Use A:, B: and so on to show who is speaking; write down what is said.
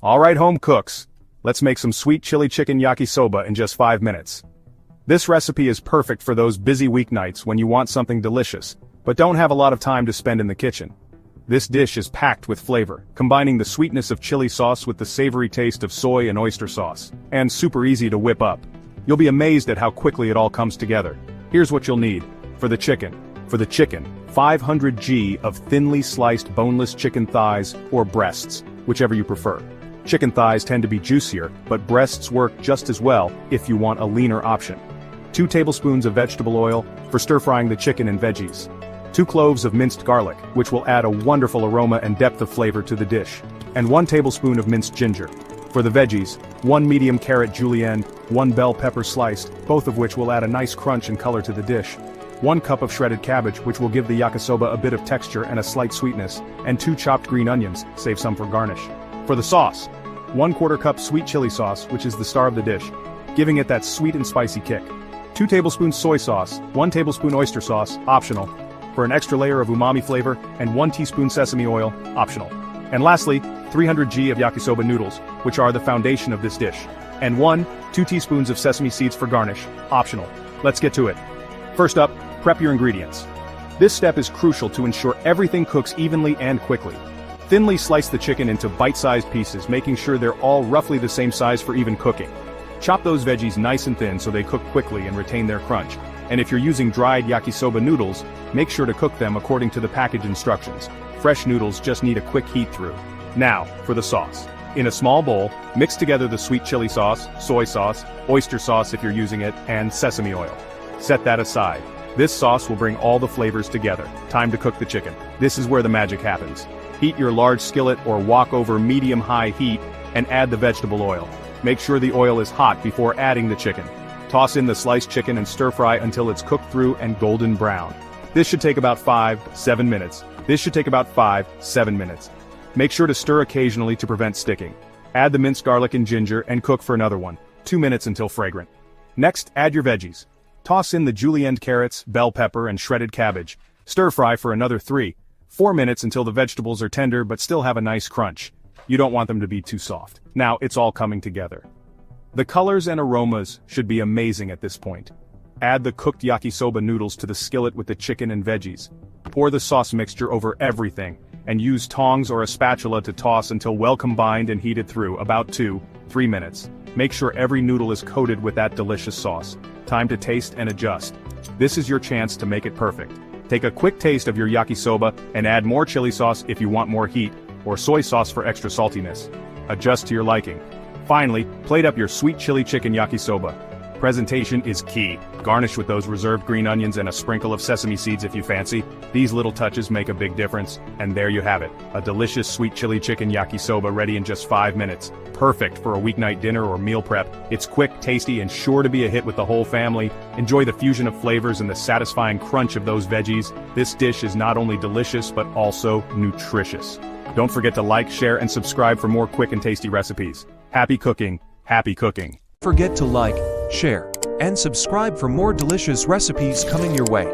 A: Alright home cooks, let's make some sweet chili chicken yakisoba in just 5 minutes. This recipe is perfect for those busy weeknights when you want something delicious, but don't have a lot of time to spend in the kitchen. This dish is packed with flavor, combining the sweetness of chili sauce with the savory taste of soy and oyster sauce, and super easy to whip up. You'll be amazed at how quickly it all comes together. Here's what you'll need. For the chicken, 500 g of thinly sliced boneless chicken thighs or breasts, whichever you prefer. Chicken thighs tend to be juicier, but breasts work just as well if you want a leaner option. 2 tablespoons of vegetable oil for stir-frying the chicken and veggies. 2 cloves of minced garlic, which will add a wonderful aroma and depth of flavor to the dish. And 1 tablespoon of minced ginger. For the veggies, 1 medium carrot julienne, 1 bell pepper sliced, both of which will add a nice crunch and color to the dish. 1 cup of shredded cabbage, which will give the yakisoba a bit of texture and a slight sweetness, and 2 chopped green onions, save some for garnish. For the sauce, 1/4 cup sweet chili sauce, which is the star of the dish, giving it that sweet and spicy kick. 2 tablespoons soy sauce, 1 tablespoon oyster sauce, optional, for an extra layer of umami flavor, and 1 teaspoon sesame oil, optional. And lastly, 300 g of yakisoba noodles, which are the foundation of this dish, and 2 teaspoons of sesame seeds for garnish, optional. Let's get to it. First up, prep your ingredients. This step is crucial to ensure everything cooks evenly and quickly. Thinly slice the chicken into bite-sized pieces, making sure they're all roughly the same size for even cooking. Chop those veggies nice and thin so they cook quickly and retain their crunch. And if you're using dried yakisoba noodles, make sure to cook them according to the package instructions. Fresh noodles just need a quick heat through. Now, for the sauce. In a small bowl, mix together the sweet chili sauce, soy sauce, oyster sauce if you're using it, and sesame oil. Set that aside. This sauce will bring all the flavors together. Time to cook the chicken. This is where the magic happens. Heat your large skillet or wok over medium-high heat and add the vegetable oil. Make sure the oil is hot before adding the chicken. Toss in the sliced chicken and stir-fry until it's cooked through and golden brown. This should take about 5-7 minutes. Make sure to stir occasionally to prevent sticking. Add the minced garlic and ginger and cook for another 2 minutes until fragrant. Next, add your veggies. Toss in the julienne carrots, bell pepper, and shredded cabbage. Stir-fry for another 3-4 minutes until the vegetables are tender but still have a nice crunch. You don't want them to be too soft. Now it's all coming together. The colors and aromas should be amazing at this point. Add the cooked yakisoba noodles to the skillet with the chicken and veggies. Pour the sauce mixture over everything, and use tongs or a spatula to toss until well combined and heated through, about 2-3 minutes. Make sure every noodle is coated with that delicious sauce. Time to taste and adjust. This is your chance to make it perfect. Take a quick taste of your yakisoba and add more chili sauce if you want more heat, or soy sauce for extra saltiness. Adjust to your liking. Finally, plate up your sweet chili chicken yakisoba. Presentation is key. Garnish with those reserved green onions and a sprinkle of sesame seeds if you fancy. These little touches make a big difference. And there you have it. A delicious sweet chili chicken yakisoba ready in just 5 minutes. Perfect for a weeknight dinner or meal prep. It's quick, tasty, and sure to be a hit with the whole family. Enjoy the fusion of flavors and the satisfying crunch of those veggies. This dish is not only delicious but also nutritious. Don't forget to like, share, and subscribe for more quick and tasty recipes. Happy cooking, happy cooking.
B: Forget to like, share, and subscribe for more delicious recipes coming your way.